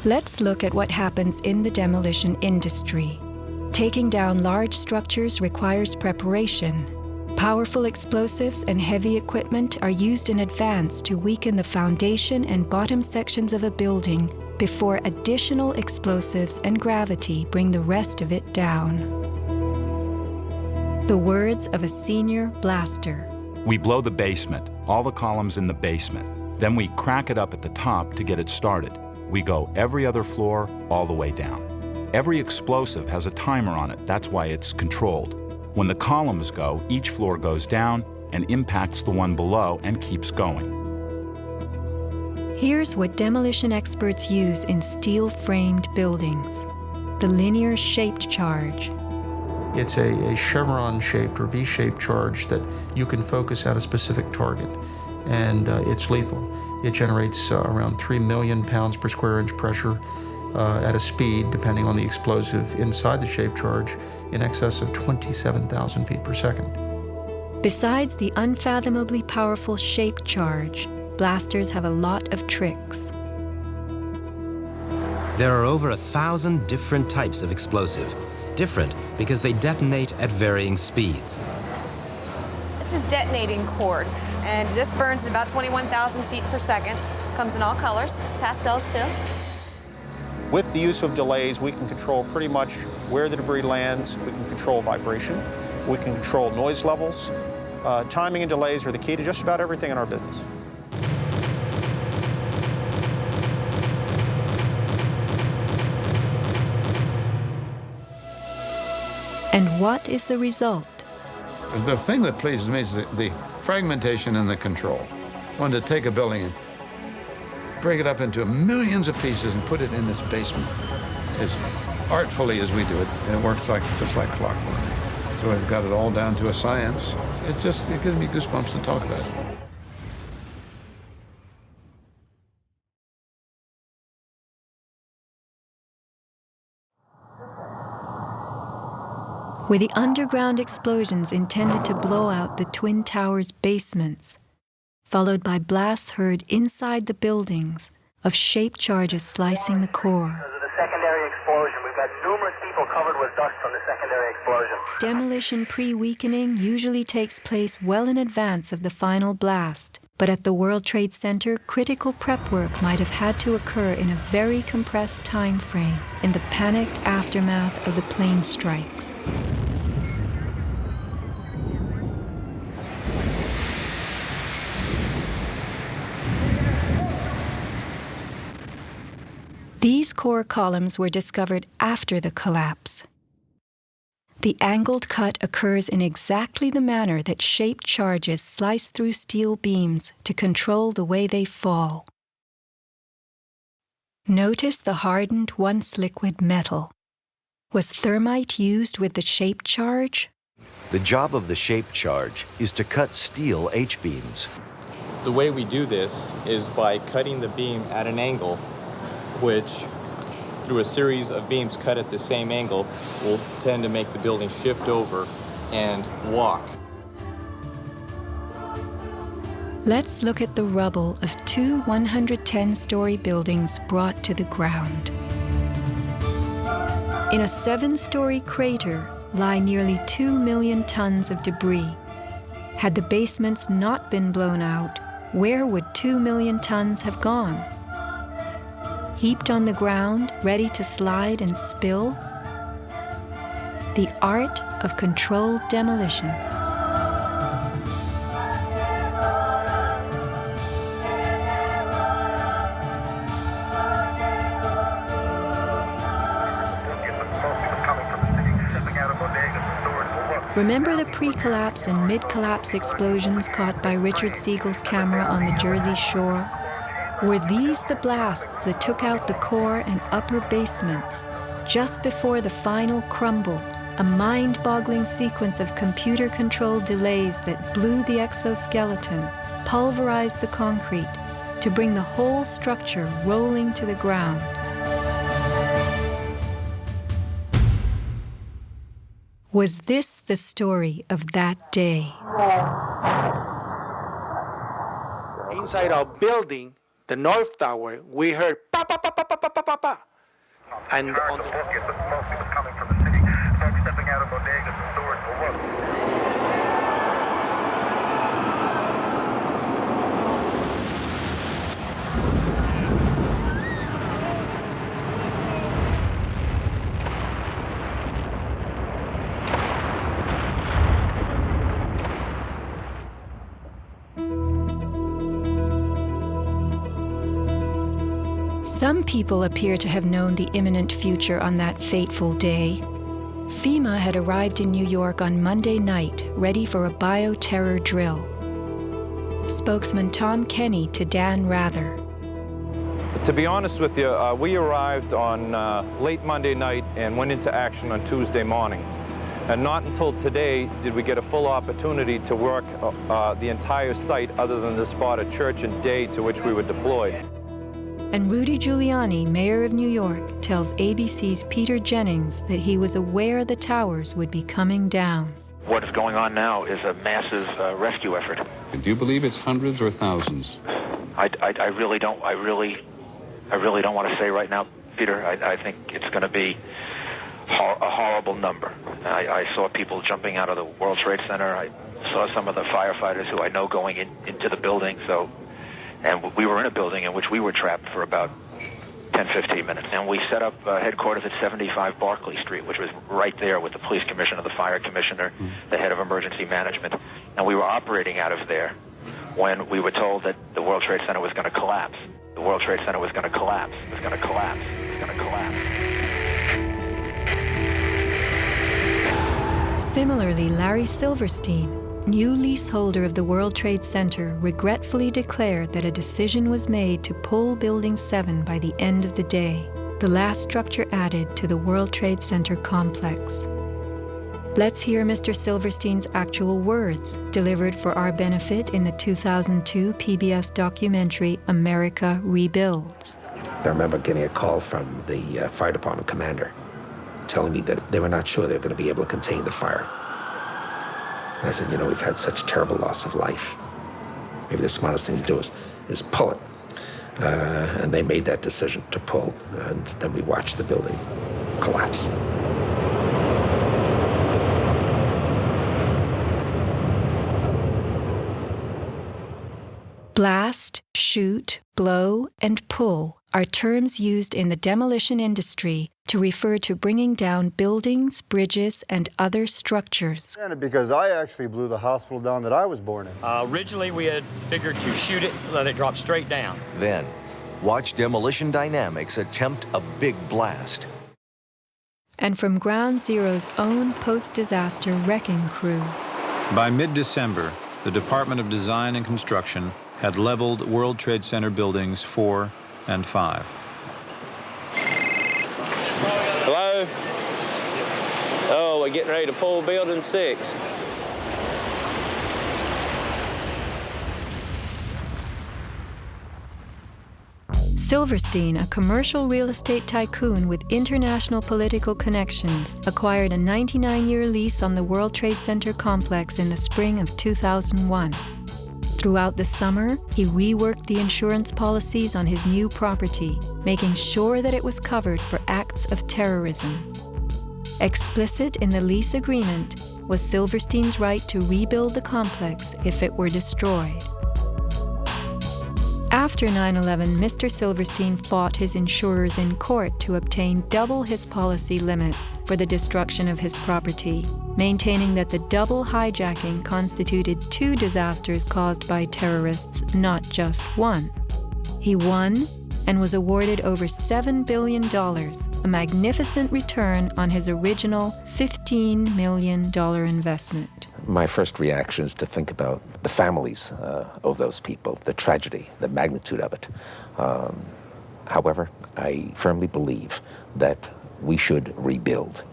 Let's look at what happens in the demolition industry. Taking down large structures requires preparation. Powerful explosives and heavy equipment are used in advance to weaken the foundation and bottom sections of a building before additional explosives and gravity bring the rest of it down. The words of a senior blaster. We blow the basement, all the columns in the basement. Then we crack it up at the top to get it started. We go every other floor, all the way down. Every explosive has a timer on it, that's why it's controlled. When the columns go, each floor goes down and impacts the one below and keeps going. Here's what demolition experts use in steel-framed buildings: the linear-shaped charge. It's a chevron-shaped or V-shaped charge that you can focus at a specific target, and it's lethal. It generates around 3 million pounds per square inch pressure at a speed, depending on the explosive inside the shaped charge, in excess of 27,000 feet per second. Besides the unfathomably powerful shaped charge, blasters have a lot of tricks. There are over 1,000 different types of explosive. Different because they detonate at varying speeds. This is detonating cord, and this burns at about 21,000 feet per second. Comes in all colors, pastels too. With the use of delays, we can control pretty much where the debris lands. We can control vibration. We can control noise levels. Timing and delays are the key to just about everything in our business. And what is the result? The thing that pleases me is the fragmentation and the control. One to take a building and break it up into millions of pieces and put it in this basement as artfully as we do it, and it works just like clockwork. So we've got it all down to a science. It gives me goosebumps to talk about it. Were the underground explosions intended to blow out the Twin Towers' basements, followed by blasts heard inside the buildings of shaped charges slicing the core? Because of the secondary explosion, we've got numerous people covered with dust from the secondary explosion. Demolition pre-weakening usually takes place well in advance of the final blast, but at the World Trade Center, critical prep work might have had to occur in a very compressed time frame in the panicked aftermath of the plane strikes. These core columns were discovered after the collapse. The angled cut occurs in exactly the manner that shaped charges slice through steel beams to control the way they fall. Notice the hardened, once liquid metal. Was thermite used with the shaped charge? The job of the shaped charge is to cut steel H-beams. The way we do this is by cutting the beam at an angle, which, through a series of beams cut at the same angle, will tend to make the building shift over and walk. Let's look at the rubble of two 110-story buildings brought to the ground. In a 7-story crater lie nearly 2 million tons of debris. Had the basements not been blown out, where would 2 million tons have gone? Heaped on the ground, ready to slide and spill? The art of controlled demolition. Remember the pre-collapse and mid-collapse explosions caught by Richard Siegel's camera on the Jersey Shore? Were these the blasts that took out the core and upper basements just before the final crumble, a mind-boggling sequence of computer-controlled delays that blew the exoskeleton, pulverized the concrete, to bring the whole structure rolling to the ground? Was this the story of that day? Inside our building, the North Tower, we heard pa pa pa pa pa pa pa pa pa. And on the mostly was coming from the city. Folks stepping out of bodegas and stores for work. Some people appear to have known the imminent future on that fateful day. FEMA had arrived in New York on Monday night, ready for a bioterror drill. Spokesman Tom Kenny to Dan Rather. To be honest with you, we arrived on late Monday night and went into action on Tuesday morning. And not until today did we get a full opportunity to work the entire site other than the spot at Church and Day to which we were deployed. And Rudy Giuliani, mayor of New York, tells ABC's Peter Jennings that he was aware the towers would be coming down. What is going on now is a massive rescue effort. Do you believe it's hundreds or thousands? I really don't want to say right now, Peter. I think it's going to be a horrible number. I saw people jumping out of the World Trade Center. I saw some of the firefighters who I know going into the building. And we were in a building in which we were trapped for about 10, 15 minutes. And we set up headquarters at 75 Barclay Street, which was right there with the police commissioner, the fire commissioner, the head of emergency management. And we were operating out of there when we were told that the World Trade Center was going to collapse. The World Trade Center was going to collapse. It was going to collapse. It was going to collapse. Similarly, Larry Silverstein, new leaseholder of the World Trade Center, regretfully declared that a decision was made to pull Building 7 by the end of the day, the last structure added to the World Trade Center complex. Let's hear Mr. Silverstein's actual words, delivered for our benefit in the 2002 PBS documentary America Rebuilds. I remember getting a call from the fire department commander telling me that they were not sure they were going to be able to contain the fire. And I said, we've had such terrible loss of life. Maybe the smartest thing to do is pull it. And they made that decision to pull, and then we watched the building collapse. Blast, shoot, blow, and pull are terms used in the demolition industry to refer to bringing down buildings, bridges, and other structures. Because I actually blew the hospital down that I was born in. Originally, we had figured to shoot it, let it drop straight down. Then, watch Demolition Dynamics attempt a big blast. And from Ground Zero's own post-disaster wrecking crew. By mid-December, the Department of Design and Construction had leveled World Trade Center buildings 4 and 5. Hello? Oh, we're getting ready to pull building 6. Silverstein, a commercial real estate tycoon with international political connections, acquired a 99-year lease on the World Trade Center complex in the spring of 2001. Throughout the summer, he reworked the insurance policies on his new property, making sure that it was covered for acts of terrorism. Explicit in the lease agreement was Silverstein's right to rebuild the complex if it were destroyed. After 9/11, Mr. Silverstein fought his insurers in court to obtain double his policy limits for the destruction of his property, maintaining that the double hijacking constituted 2 disasters caused by terrorists, not just one. He won and was awarded over $7 billion, a magnificent return on his original $15 million investment. My first reaction is to think about the families of those people, the tragedy, the magnitude of it. However, I firmly believe that we should rebuild.